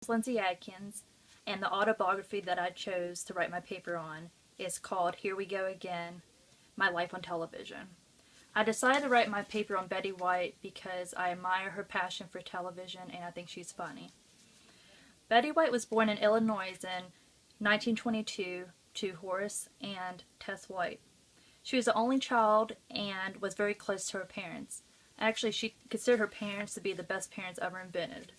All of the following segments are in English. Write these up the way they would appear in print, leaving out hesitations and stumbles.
Lindsay Adkins, and the autobiography that I chose to write my paper on is called Here We Go Again, My Life on Television. I decided to write my paper on Betty White because I admire her passion for television and I think she's funny. Betty White was born in Illinois in 1922 to Horace and Tess White. She was the only child and was very close to her parents. Actually, she considered her parents to be the best parents ever invented.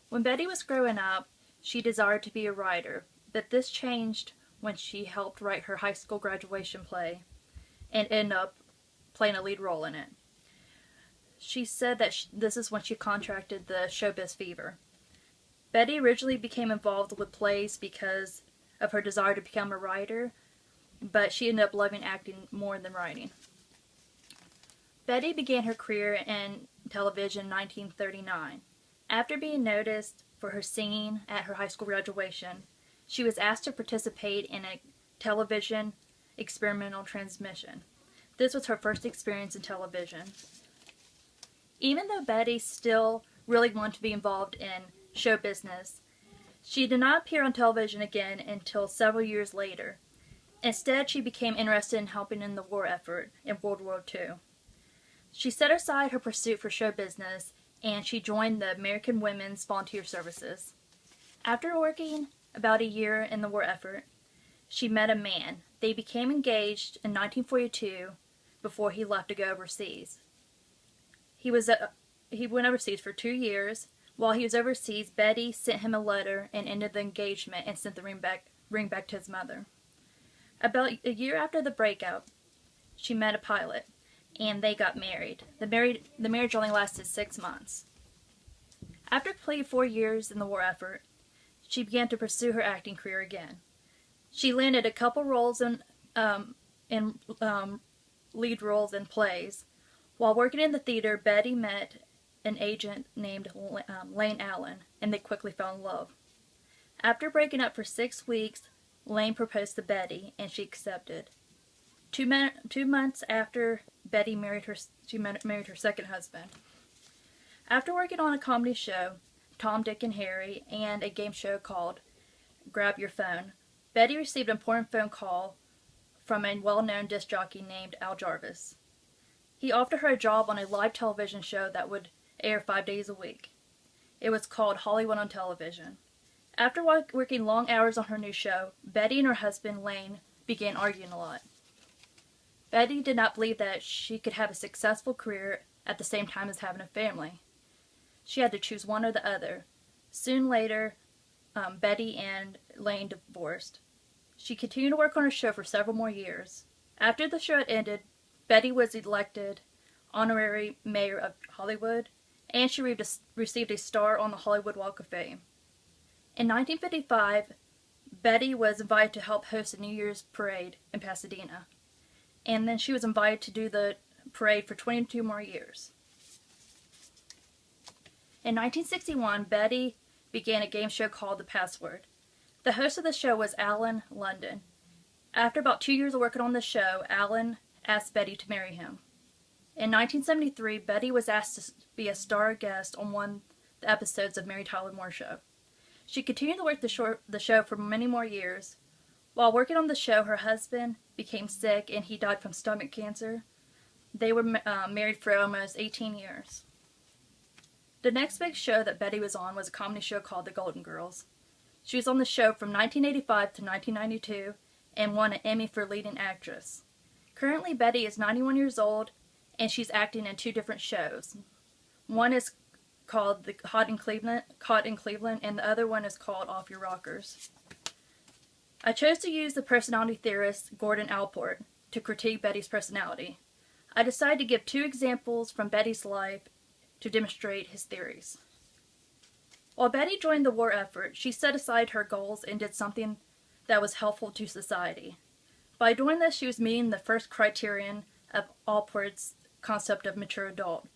When Betty was growing up, she desired to be a writer, but this changed when she helped write her high school graduation play and ended up playing a lead role in it. She said that this is when she contracted the showbiz fever. Betty originally became involved with plays because of her desire to become a writer, but she ended up loving acting more than writing. Betty began her career in television in 1939. After being noticed for her singing at her high school graduation, she was asked to participate in a television experimental transmission. This was her first experience in television. Even though Betty still really wanted to be involved in show business, she did not appear on television again until several years later. Instead, she became interested in helping in the war effort in World War II. She set aside her pursuit for show business and she joined the American Women's Volunteer Services. After working about a year in the war effort, she met a man. They became engaged in 1942 before he left to go overseas. He went overseas for 2 years. While he was overseas, Betty sent him a letter and ended the engagement and sent the ring back to his mother. About a year after the breakup, she met a pilot, and they got married. The marriage only lasted 6 months. After completing 4 years in the war effort, she began to pursue her acting career again. She landed a couple roles in lead roles in plays. While working in the theater, Betty met an agent named Lane Allen, and they quickly fell in love. After breaking up for 6 weeks, Lane proposed to Betty, and she accepted. 2 months after Betty married her second husband. After working on a comedy show, Tom, Dick, and Harry, and a game show called Grab Your Phone, Betty received an important phone call from a well-known disc jockey named Al Jarvis. He offered her a job on a live television show that would air 5 days a week. It was called Hollywood on Television. After working long hours on her new show, Betty and her husband, Lane, began arguing a lot. Betty did not believe that she could have a successful career at the same time as having a family. She had to choose one or the other. Soon later, Betty and Lane divorced. She continued to work on her show for several more years. After the show had ended, Betty was elected honorary mayor of Hollywood, and she received a star on the Hollywood Walk of Fame. In 1955, Betty was invited to help host a New Year's parade in Pasadena, and then she was invited to do the parade for 22 more years. In 1961, Betty began a game show called The Password. The host of the show was Alan London. After about 2 years of working on the show, Alan asked Betty to marry him. In 1973, Betty was asked to be a star guest on one of the episodes of Mary Tyler Moore Show. She continued to work the show for many more years. While working on the show, her husband became sick and he died from stomach cancer. They were married for almost 18 years. The next big show that Betty was on was a comedy show called The Golden Girls. She was on the show from 1985 to 1992 and won an Emmy for leading actress. Currently, Betty is 91 years old and she's acting in 2 different shows. One is called Caught in Cleveland, and the other one is called Off Your Rockers. I chose to use the personality theorist Gordon Allport to critique Betty's personality. I decided to give 2 examples from Betty's life to demonstrate his theories. While Betty joined the war effort, she set aside her goals and did something that was helpful to society. By doing this, she was meeting the first criterion of Allport's concept of mature adult,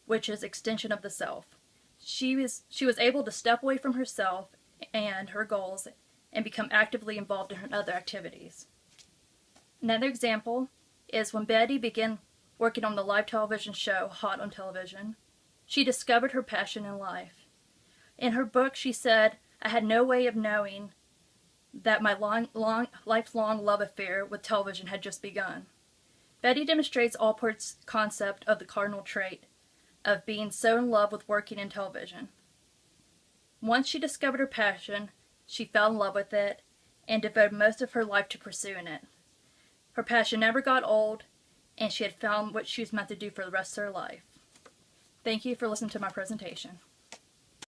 which is extension of the self. She was able to step away from herself and her goals and become actively involved in her other activities. Another example is when Betty began working on the live television show Hot on Television, she discovered her passion in life. In her book, she said, "I had no way of knowing that my lifelong love affair with television had just begun." Betty demonstrates Allport's concept of the cardinal trait of being so in love with working in television. Once she discovered her passion, she fell in love with it and devoted most of her life to pursuing it. Her passion never got old, and she had found what she was meant to do for the rest of her life. Thank you for listening to my presentation.